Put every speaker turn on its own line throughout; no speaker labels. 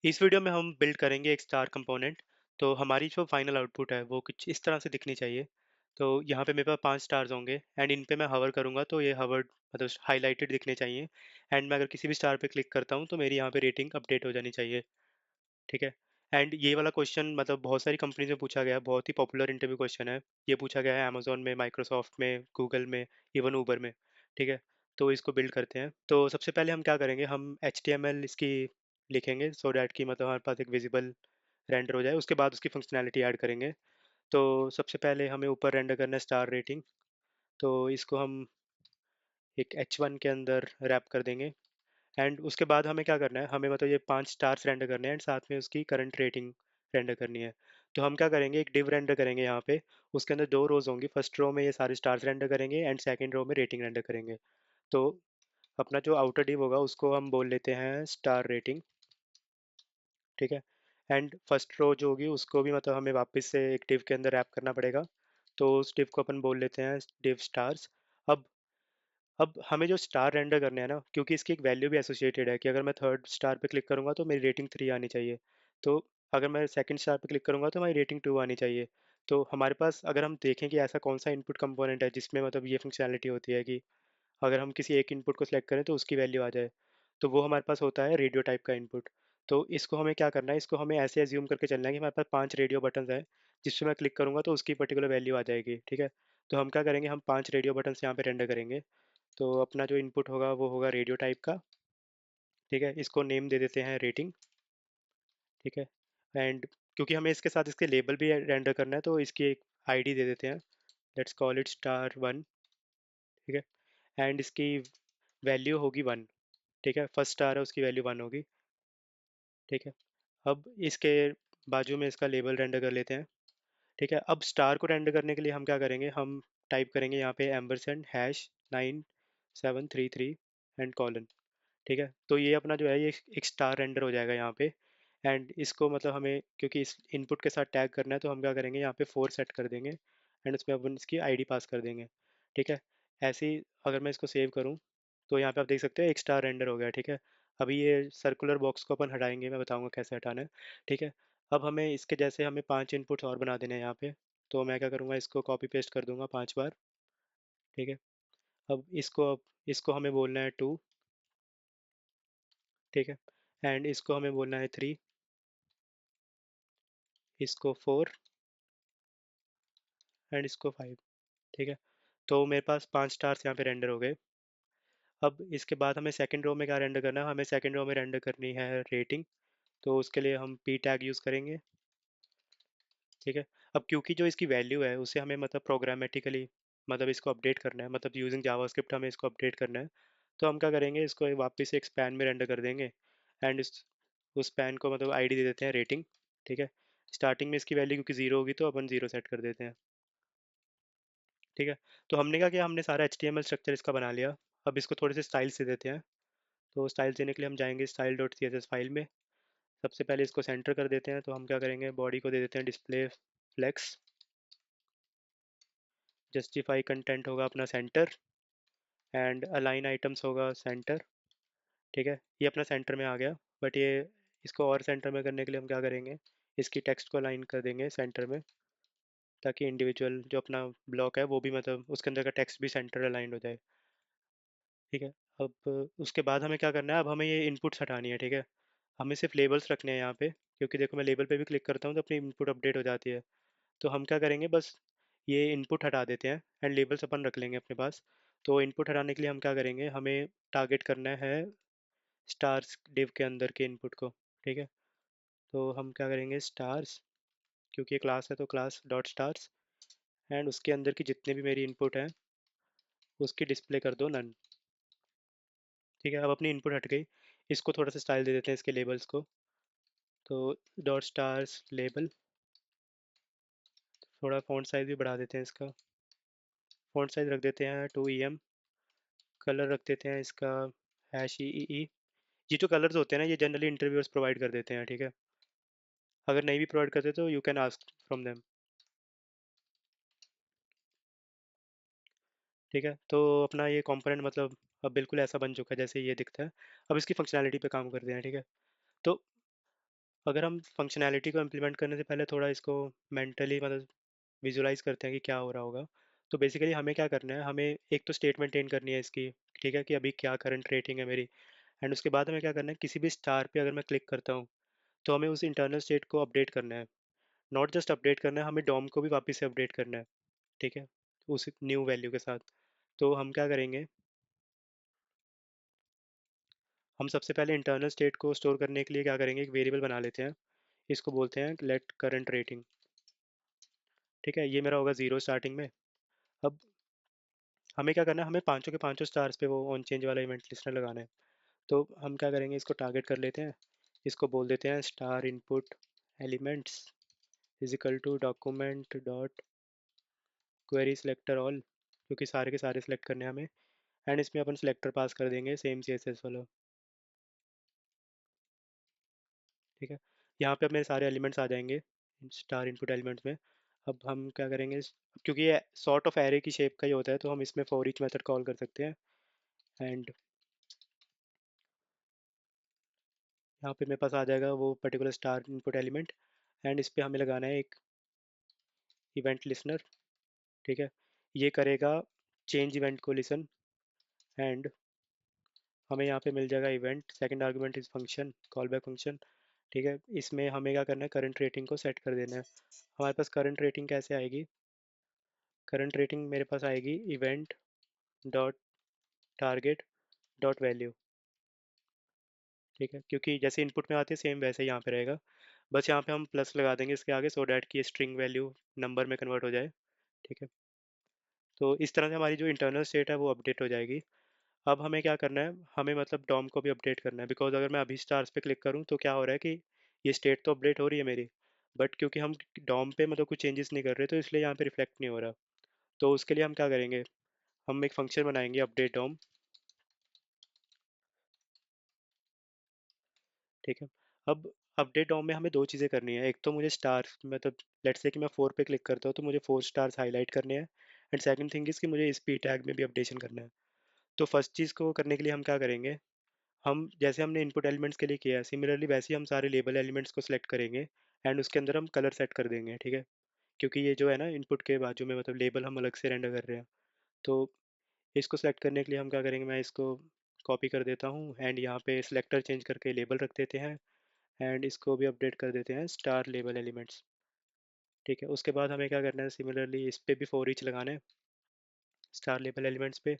इस वीडियो में हम बिल्ड करेंगे एक स्टार कंपोनेंट। तो हमारी जो फाइनल आउटपुट है वो कुछ इस तरह से दिखनी चाहिए। तो यहाँ पे मेरे पास 5 स्टार्स होंगे एंड इन पे मैं हवर करूँगा तो ये हवर्ड मतलब हाइलाइटेड दिखने चाहिए। एंड मैं अगर किसी भी स्टार पे क्लिक करता हूँ तो मेरी यहाँ पे रेटिंग अपडेट हो जानी चाहिए। ठीक है। एंड ये वाला क्वेश्चन मतलब बहुत सारी कंपनीज में पूछा गया है, बहुत ही पॉपुलर इंटरव्यू क्वेश्चन है। ये पूछा गया है अमेजोन में, माइक्रोसॉफ्ट में, गूगल में, इवन ऊबर में। ठीक है। तो इसको बिल्ड करते हैं। तो सबसे पहले हम क्या करेंगे, हम HTML इसकी लिखेंगे सो डैट कि मतलब हमारे पास एक विजिबल रेंडर हो जाए। उसके बाद उसकी फंक्शनैलिटी ऐड करेंगे। तो सबसे पहले हमें ऊपर रेंडर करना है स्टार रेटिंग। तो इसको हम एक H1 के अंदर रैप कर देंगे। एंड उसके बाद हमें क्या करना है, हमें मतलब ये 5 स्टार्स रेंडर करने हैं एंड साथ में उसकी करंट रेटिंग रेंडर करनी है। तो हम क्या करेंगे, एक डिव रेंडर करेंगे यहाँ पे। उसके अंदर 2 रोज होंगी, फर्स्ट रो में ये सारे स्टार्स रेंडर करेंगे एंड सेकंड रो में रेटिंग रेंडर करेंगे। तो अपना जो आउटर डिव होगा उसको हम बोल लेते हैं स्टार रेटिंग। ठीक है। एंड फर्स्ट रो जो होगी उसको भी मतलब हमें वापस से एक डिव के अंदर रैप करना पड़ेगा। तो उस डिव को अपन बोल लेते हैं डिव स्टार्स। अब अब हमें जो स्टार रेंडर करने हैं ना, क्योंकि इसकी एक वैल्यू भी एसोसिएटेड है कि अगर मैं थर्ड स्टार पे क्लिक करूंगा तो मेरी रेटिंग 3 आनी चाहिए। तो अगर मैं सेकंड स्टार पे क्लिक करूंगा तो मेरी रेटिंग 2 आनी चाहिए। तो हमारे पास अगर हम देखें कि ऐसा कौन सा इनपुट कंपोनेंट है जिसमें मतलब ये फंक्शनैलिटी होती है कि अगर हम किसी एक इनपुट को सिलेक्ट करें तो उसकी वैल्यू आ जाए। तो वो हमारे पास होता है रेडियो टाइप का इनपुट। तो इसको हमें क्या करना है, इसको हमें ऐसे एज्यूम करके चलना है कि हमारे पास 5 रेडियो बटन्स हैं जिसपे मैं क्लिक करूंगा तो उसकी पर्टिकुलर वैल्यू आ जाएगी। ठीक है। तो हम क्या करेंगे, हम 5 रेडियो बटन्स यहाँ पे रेंडर करेंगे। तो अपना जो इनपुट होगा वो होगा रेडियो टाइप का। ठीक है। इसको नेम दे देते हैं रेटिंग। ठीक है। एंड क्योंकि हमें इसके साथ इसके लेबल भी रेंडर करना है तो इसकी एक आईडी दे देते हैं। Let's call it star 1। ठीक है। एंड इसकी वैल्यू होगी 1। ठीक है। फर्स्ट स्टार है उसकी वैल्यू 1 होगी। ठीक है। अब इसके बाजू में इसका लेबल रेंडर कर लेते हैं। ठीक है। अब स्टार को रेंडर करने के लिए हम क्या करेंगे, हम टाइप करेंगे यहाँ पे ##9733 एंड कॉलन। ठीक है। तो ये अपना जो है ये एक स्टार रेंडर हो जाएगा यहाँ पे। एंड इसको मतलब हमें क्योंकि इस इनपुट के साथ टैग करना है तो हम क्या करेंगे, यहाँ पे 4 सेट कर देंगे एंड उसमें अपन इसकी आईडी पास कर देंगे। ठीक है। ऐसे ही अगर मैं इसको सेव करूँ तो यहाँ पे आप देख सकते हैं एक स्टार रेंडर हो गया। ठीक है। अभी ये सर्कुलर बॉक्स को अपन हटाएंगे, मैं बताऊँगा कैसे हटाना है। ठीक है। अब हमें इसके जैसे हमें 5 इनपुट्स और बना देने हैं यहाँ पे। तो मैं क्या करूँगा, इसको कॉपी पेस्ट कर दूंगा 5 बार। ठीक है। अब इसको हमें बोलना है 2। ठीक है। एंड इसको हमें बोलना है 3, इसको 4 एंड इसको 5। ठीक है। तो मेरे पास 5 स्टार्स यहाँ पे रेंडर हो गए। अब इसके बाद हमें सेकंड रो में क्या रेंडर करना है, हमें सेकंड रो में रेंडर करनी है रेटिंग। तो उसके लिए हम पी टैग यूज़ करेंगे। ठीक है। अब क्योंकि जो इसकी वैल्यू है उसे हमें मतलब प्रोग्रामेटिकली मतलब इसको अपडेट करना है, मतलब यूजिंग जावास्क्रिप्ट हमें इसको अपडेट करना है। तो हम क्या करेंगे, इसको वापस से एक स्पैन में रेंडर कर देंगे। एंड उस स्पैन को मतलब आईडी दे देते हैं रेटिंग। ठीक है। स्टार्टिंग में इसकी वैल्यू क्योंकि 0 होगी तो अपन 0 सेट कर देते हैं। ठीक है। तो हमने क्या किया, हमने सारा HTML स्ट्रक्चर इसका बना लिया। अब इसको थोड़े से स्टाइल्स दे देते हैं। तो स्टाइल्स देने के लिए हम जाएंगे style dot C S S file में। सबसे पहले इसको सेंटर कर देते हैं। तो हम क्या करेंगे, बॉडी को दे देते हैं डिस्प्ले फ्लेक्स। जस्टिफाई कंटेंट होगा अपना सेंटर। एंड अलाइन आइटम्स होगा सेंटर। ठीक है। ये अपना सेंटर में आ गया। बट ये इसको और सेंटर में करने के लिए हम क्या करेंगे, इसकी टेक्स्ट को अलाइन कर देंगे सेंटर में, ताकि इंडिविजुअल जो अपना ब्लॉक है वो भी मतलब उसके अंदर का टेक्स्ट भी सेंटर अलाइंड हो जाए। ठीक है। अब उसके बाद हमें क्या करना है, अब हमें ये इनपुट्स हटानी है। ठीक है। हमें सिर्फ लेबल्स रखने हैं यहाँ पे, क्योंकि देखो मैं लेबल पे भी क्लिक करता हूँ तो अपनी इनपुट अपडेट हो जाती है। तो हम क्या करेंगे, बस ये इनपुट हटा देते हैं एंड लेबल्स अपन रख लेंगे अपने पास। तो इनपुट हटाने के लिए हम क्या करेंगे, हमें टारगेट करना है स्टार्स डिव के अंदर के इनपुट को। ठीक है। तो हम क्या करेंगे, स्टार्स, क्योंकि ये क्लास है तो क्लास डॉट स्टार्स। एंड उसके अंदर की जितने भी मेरी इनपुट हैं उसकी डिस्प्ले कर दो नन। ठीक है। अब अपनी इनपुट हट गई। इसको थोड़ा सा स्टाइल दे देते हैं इसके लेबल्स को। तो डॉट स्टार्स लेबल, थोड़ा फ़ॉन्ट साइज़ भी बढ़ा देते हैं इसका। फ़ॉन्ट साइज़ रख देते हैं 2em। कलर रख देते हैं इसका #EEE। ये जो कलर्स होते हैं ना ये जनरली इंटरव्यूअर्स प्रोवाइड कर देते हैं। ठीक है। अगर नहीं भी प्रोवाइड करते तो you can ask from them. ठीक है। तो अपना ये कंपोनेंट मतलब अब बिल्कुल ऐसा बन चुका है जैसे ये दिखता है। अब इसकी फंक्शनैलिटी पे काम करते हैं। ठीक है। तो अगर हम फंक्शनैलिटी को इम्प्लीमेंट करने से पहले थोड़ा इसको मेंटली मतलब विजुलाइज करते हैं कि क्या हो रहा होगा। तो बेसिकली हमें क्या करना है, हमें एक तो स्टेट मेंटेन करनी है इसकी, ठीक है, कि अभी क्या करंट रेटिंग है मेरी। एंड उसके बाद हमें क्या करना है, किसी भी स्टार पे अगर मैं क्लिक करता हूँ तो हमें उस इंटरनल स्टेट को अपडेट करना है। नॉट जस्ट अपडेट करना है, हमें डॉम को भी वापस से अपडेट करना है, ठीक है, उस न्यू वैल्यू के साथ। तो हम क्या करेंगे, हम सबसे पहले इंटरनल स्टेट को स्टोर करने के लिए क्या करेंगे, एक वेरिएबल बना लेते हैं। इसको बोलते हैं लेट करंट रेटिंग। ठीक है, ये मेरा होगा ज़ीरो स्टार्टिंग में। अब हमें क्या करना है, हमें पांचों के पांचों स्टार्स पे वो ऑन चेंज वाला इवेंट लिस्टनर लगाना है। तो हम क्या करेंगे, इसको टारगेट कर लेते हैं। इसको बोल देते हैं star input elements is equal to document dot query selector all, क्योंकि सारे के सारे सेलेक्ट करने हैं हमें। एंड इसमें अपन सेलेक्टर पास कर देंगे सेम CSS वाला। ठीक है, यहाँ पे अब मेरे सारे एलिमेंट्स आ जाएंगे स्टार इनपुट एलिमेंट्स में। अब हम क्या करेंगे, क्योंकि ये सॉर्ट ऑफ एरे की शेप का ही होता है, तो हम इसमें फॉर ईच मेथड कॉल कर सकते हैं। एंड यहाँ पे मेरे पास आ जाएगा वो particular star input element. And इस पे हमें लगाना है एक इवेंट लिसनर। ठीक है, ये करेगा चेंज इवेंट को लिसन। एंड हमें यहाँ पे मिल जाएगा event, second argument is function, call back function. ठीक है, इसमें हमें क्या करना है, करंट रेटिंग को सेट कर देना है। हमारे पास करंट रेटिंग कैसे आएगी, करंट रेटिंग मेरे पास आएगी event dot target dot value. ठीक है, क्योंकि जैसे इनपुट में आते हैं सेम वैसे ही यहाँ पे रहेगा। बस यहाँ पे हम प्लस लगा देंगे इसके आगे, सो डैट कि स्ट्रिंग वैल्यू नंबर में कन्वर्ट हो जाए। ठीक है, तो इस तरह से हमारी जो इंटरनल स्टेट है वो अपडेट हो जाएगी। अब हमें क्या करना है, हमें मतलब डॉम को भी अपडेट करना है, बिकॉज अगर मैं अभी स्टार्स पे क्लिक करूँ तो क्या हो रहा है कि ये स्टेट तो अपडेट हो रही है मेरी, बट क्योंकि हम डॉम पे मतलब कुछ चेंजेस नहीं कर रहे तो इसलिए यहाँ पे रिफ्लेक्ट नहीं हो रहा। तो उसके लिए हम क्या करेंगे, हम एक फंक्शन बनाएंगे अपडेट डॉम। ठीक है, अब अपडेट डॉम में हमें दो चीज़ें करनी है। एक तो मुझे स्टार मतलब लेट्स से कि मैं 4 पे क्लिक करता हूँ तो मुझे 4 स्टार्स हाईलाइट करने हैं। एंड सेकंड थिंग इज़ कि मुझे इस पी टैग में भी अपडेशन करना है। तो फर्स्ट चीज़ को करने के लिए हम क्या करेंगे, हम जैसे हमने इनपुट एलिमेंट्स के लिए किया है सिमिलरली वैसे ही हम सारे लेबल एलिमेंट्स को सिलेक्ट करेंगे। एंड उसके अंदर हम कलर सेट कर देंगे। ठीक है, क्योंकि ये जो है ना इनपुट के बाजू में मतलब लेबल हम अलग से रेंडर कर रहे हैं। तो इसको सेलेक्ट करने के लिए हम क्या करेंगे, मैं इसको कॉपी कर देता हूँ एंड यहाँ पे सिलेक्टर चेंज करके लेबल रख देते हैं। एंड इसको भी अपडेट कर देते हैं स्टार लेबल एलिमेंट्स। ठीक है, उसके बाद हमें क्या करना है, सिमिलरली इस पे भी फॉर ईच लगाना है स्टार लेबल एलिमेंट्स पे।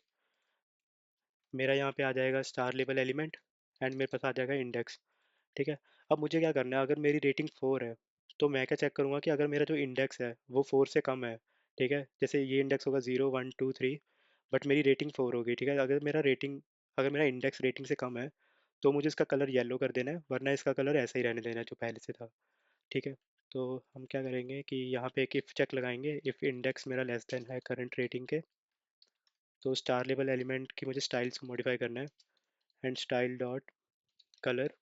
मेरा यहाँ पे आ जाएगा स्टार लेबल एलिमेंट एंड मेरे पास आ जाएगा इंडेक्स। ठीक है, अब मुझे क्या करना है, अगर मेरी रेटिंग 4 है तो मैं क्या चेक करूँगा कि अगर मेरा जो इंडेक्स है वो 4 से कम है। ठीक है, जैसे ये इंडेक्स होगा 0 1 2 3, बट मेरी रेटिंग 4 होगी। ठीक है, अगर मेरा इंडेक्स रेटिंग से कम है तो मुझे इसका कलर येलो कर देना है, वरना इसका कलर ऐसा ही रहने देना है जो पहले से था। ठीक है, तो हम क्या करेंगे कि यहाँ पे एक इफ़ चेक लगाएंगे, इफ़ इंडेक्स मेरा लेस देन है करंट रेटिंग के। तो स्टार लेबल एलिमेंट की मुझे स्टाइल्स को मॉडिफाई करना है। And style dot colour.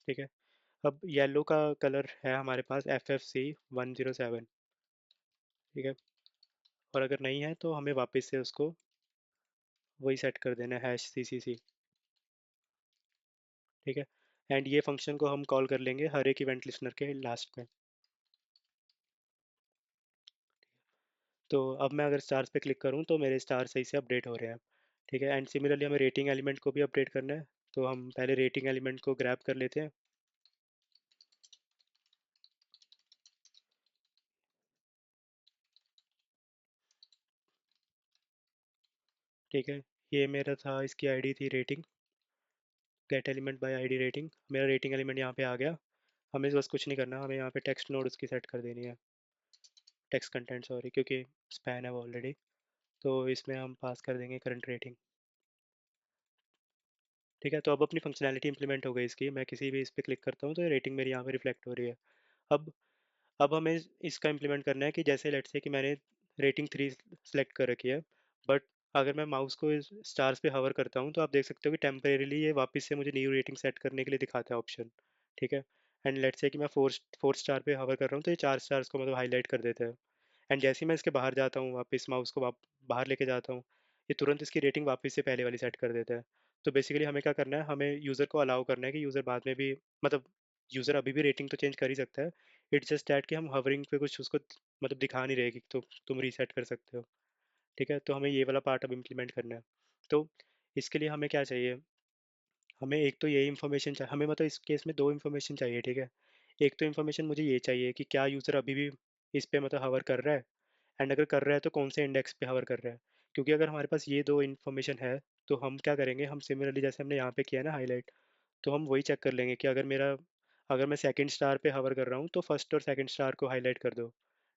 ठीक है, अब येलो का कलर है हमारे पास FFC 107। ठीक है, और अगर नहीं है तो हमें वापस से उसको वही सेट कर देना है #CCC। ठीक है, एंड ये फंक्शन को हम कॉल कर लेंगे हर एक इवेंट लिस्टनर के लास्ट में। तो अब मैं अगर स्टार्स पे क्लिक करूँ तो मेरे स्टार सही से अपडेट हो रहे हैं। ठीक है, एंड सिमिलरली हमें रेटिंग एलिमेंट को भी अपडेट करना है। तो हम पहले रेटिंग एलिमेंट को ग्रैब कर लेते हैं। ठीक है, ये मेरा था, इसकी आईडी थी rating, gate element by ID rating. मेरा रेटिंग एलिमेंट यहाँ पे आ गया। हमें बस कुछ नहीं करना, हमें यहाँ पे टेक्स्ट नोड उसकी सेट कर देनी है, टेक्स्ट कंटेंट सॉरी, क्योंकि स्पैन है वो ऑलरेडी। तो इसमें हम पास कर देंगे करंट रेटिंग। ठीक है, तो अब अपनी फंक्शनैलिटी इंप्लीमेंट हो गई इसकी, मैं किसी भी इस पे क्लिक करता हूँ तो रेटिंग मेरी यहाँ पे रिफ्लेक्ट हो रही है। अब अब हमें इसका इम्प्लीमेंट करना है कि जैसे लेट्स से कि मैंने रेटिंग 3 सेलेक्ट कर रखी है, बट अगर मैं माउस को इस स्टार्स पे हवर करता हूँ तो आप देख सकते हो कि टेम्परेरीली ये वापस से मुझे न्यू रेटिंग सेट करने के लिए दिखाता है ऑप्शन। ठीक है, एंड लेट्स से कि मैं फोर स्टार पे हवर कर रहा हूँ तो ये 4 स्टार्स को मतलब हाईलाइट कर देता है। एंड जैसे ही मैं इसके बाहर जाता हूँ, वापस माउस को बाहर लेके जाता हूँ, ये तुरंत इसकी रेटिंग वापस से पहले वाली सेट कर देता है। तो बेसिकली हमें क्या करना है, हमें यूज़र को अलाउ करना है कि यूज़र बाद में भी मतलब यूज़र अभी भी रेटिंग तो चेंज कर ही सकता है। इट्स जस्ट दैट कि हम हवरिंग पे कुछ उसको मतलब दिखा नहीं रहे कि तो तुम रीसेट कर सकते हो। ठीक है? तो हमें ये वाला पार्ट अब इम्प्लीमेंट करना है। तो इसके लिए हमें क्या चाहिए, हमें एक तो यही इन्फॉर्मेशन हमें मतलब इस केस में 2 इन्फॉर्मेशन चाहिए, ठीक है? एक तो इन्फॉर्मेशन मुझे ये चाहिए कि क्या यूज़र अभी भी इस पे मतलब हवर कर रहा है, एंड अगर कर रहा है तो कौन से इंडेक्स पे हवर कर रहा है। क्योंकि अगर हमारे पास ये 2 इन्फॉर्मेशन है, तो हम क्या करेंगे, हम सिमिलरली जैसे हमने यहाँ पे किया है ना हाइलाइट, तो हम वही चेक कर लेंगे कि अगर मैं सेकंड स्टार पे हवर कर रहा हूँ, तो फर्स्ट और सेकंड स्टार को हाइलाइट कर दो,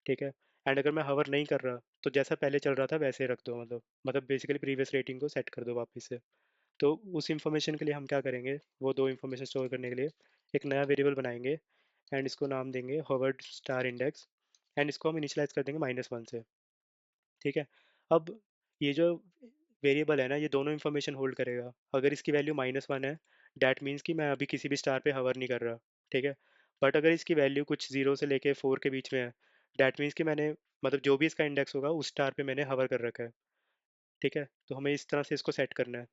ठीक है? एंड अगर मैं हवर नहीं कर रहा, तो जैसा पहले चल रहा था वैसे रख दो, मतलब बेसिकली प्रीवियस रेटिंग को सेट कर दो वापस से। तो उस इन्फॉर्मेशन के लिए हम क्या करेंगे, वो 2 इन्फॉर्मेशन स्टोर करने के लिए एक नया वेरिएबल बनाएँगे, एंड इसको नाम देंगे हॉवर्ड स्टार इंडेक्स, एंड इसको हम इनिशियलाइज़ कर देंगे -1 से, ठीक है? अब ये जो वेरिएबल है ना, ये दोनों इन्फॉर्मेशन होल्ड करेगा। अगर इसकी वैल्यू -1 है, दैट मीन्स कि मैं अभी किसी भी स्टार पे हवर नहीं कर रहा, ठीक है? बट अगर इसकी वैल्यू कुछ 0 से लेके 4 के बीच में है, दैट मीन्स कि मैंने मतलब जो भी इसका इंडेक्स होगा उस स्टार पे मैंने हवर कर रखा है, ठीक है? तो हमें इस तरह से इसको सेट करना है।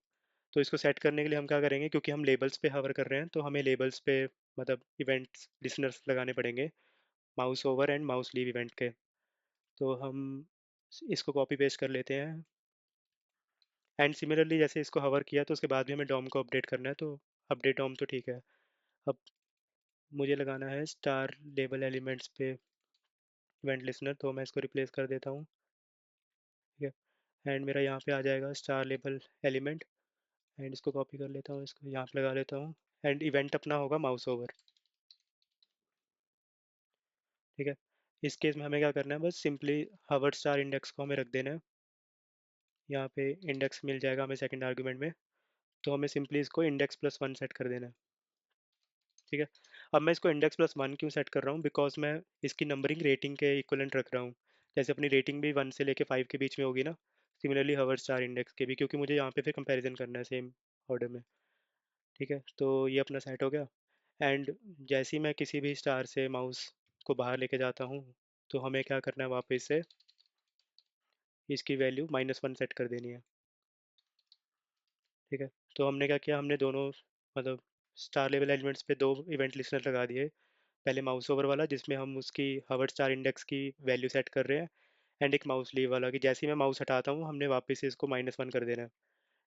तो इसको सेट करने के लिए हम क्या करेंगे, क्योंकि हम लेबल्स पे हवर कर रहे हैं, तो हमें लेबल्स पे मतलब इवेंट्स लिसनर्स लगाने पड़ेंगे, mouse over and mouse leave event के। तो हम इसको कॉपी पेस्ट कर लेते हैं, एंड सिमिलरली जैसे इसको हवर किया तो उसके बाद भी हमें डॉम को अपडेट करना है, तो अपडेट डॉम तो ठीक है। अब मुझे लगाना है स्टार लेबल एलिमेंट्स पे इवेंट लिसनर, तो मैं इसको रिप्लेस कर देता हूँ, ठीक है? एंड मेरा यहाँ पे आ जाएगा स्टार लेबल एलिमेंट, एंड इसको कॉपी कर लेता हूँ, इसको यहाँ पे लगा लेता हूँ, एंड इवेंट अपना होगा माउस ओवर, ठीक है? इस केस में हमें क्या करना है, बस सिंपली हार्वर्ड स्टार इंडेक्स को हमें रख देना है। यहाँ पे इंडेक्स मिल जाएगा हमें सेकंड आर्गुमेंट में, तो हमें सिंपली इसको इंडेक्स प्लस 1 सेट कर देना है, ठीक है? अब मैं इसको इंडेक्स प्लस 1 क्यों सेट कर रहा हूँ, बिकॉज मैं इसकी नंबरिंग रेटिंग के इक्वलेंट रख रहा हूँ। जैसे अपनी रेटिंग भी 1 से लेके 5 के बीच में होगी ना, सिमिलरली हार्वर्ड स्टार इंडेक्स के भी, क्योंकि मुझे यहाँ पे फिर कंपैरिजन करना है सेम ऑर्डर में, ठीक है? तो ये अपना सेट हो गया, एंड जैसे ही मैं किसी भी स्टार से माउस को बाहर लेके जाता हूँ, तो हमें क्या करना है, वापस से इसकी वैल्यू -1 सेट कर देनी है, ठीक है? तो हमने क्या किया, हमने दोनों मतलब स्टार लेवल एलिमेंट्स पे 2 इवेंट लिस्टनर लगा दिए। पहले माउस ओवर वाला जिसमें हम उसकी हार्वर्ड स्टार इंडेक्स की वैल्यू सेट कर रहे हैं, एंड एक माउस लीव वाला कि जैसे ही मैं माउस हटाता हूँ, हमने वापस से इसको -1 कर देना है,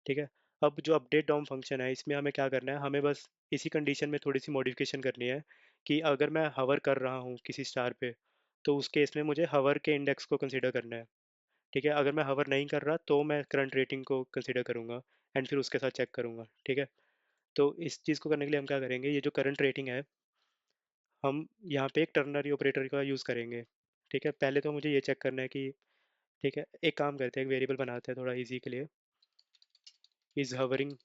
ठीक है? अब जो अपडेट डॉम फंक्शन है, इसमें हमें क्या करना है, हमें बस इसी कंडीशन में थोड़ी-सी मॉडिफिकेशन करनी है कि अगर मैं हवर कर रहा हूँ किसी स्टार पे, तो उस केस में मुझे हवर के इंडेक्स को कंसीडर करना है। ठीक है, अगर मैं हवर नहीं कर रहा तो मैं करंट रेटिंग को कंसीडर करूँगा, एंड फिर उसके साथ चेक करूँगा, ठीक है? तो इस चीज़ को करने के लिए हम क्या करेंगे, ये जो करंट रेटिंग है, हम यहाँ पे एक टर्नरी ऑपरेटर का यूज़ करेंगे, ठीक है? पहले तो मुझे ये चेक करना है कि ठीक है, एक काम करते हैं, एक वेरिएबल बनाते हैं थोड़ा ईज़ी के लिए, इज़ हवरिंग,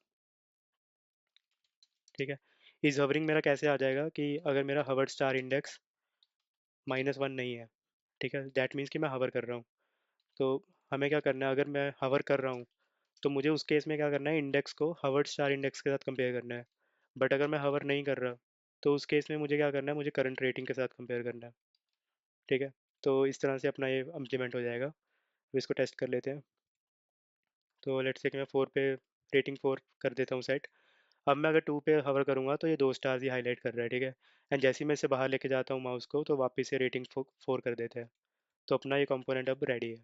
ठीक है? इज़ हवरिंग मेरा कैसे आ जाएगा कि अगर मेरा हवर्ड स्टार इंडेक्स -1 नहीं है, ठीक है? दैट मीन्स कि मैं हवर कर रहा हूँ। तो हमें क्या करना है, अगर मैं हवर कर रहा हूँ, तो मुझे उस केस में क्या करना है, इंडेक्स को हार्वर्ड स्टार इंडेक्स के साथ कंपेयर करना है। बट अगर मैं हवर नहीं कर रहा, तो उस केस में मुझे क्या करना है, मुझे करंट रेटिंग के साथ कंपेयर करना है, ठीक है? तो इस तरह से अपना ये इम्प्लीमेंट हो जाएगा। तो इसको टेस्ट कर लेते हैं। तो लेट्स से कि मैं 4 पे रेटिंग 4 कर देता हूँ सेट। अब मैं अगर 2 पे हवर करूँगा तो ये 2 स्टार्स ही हाईलाइट कर रहा है, ठीक है? एंड जैसे ही मैं इसे बाहर लेके जाता हूँ माउस को, तो वापस से रेटिंग 4 कर देता है। तो अपना ये कंपोनेंट अब रेडी है।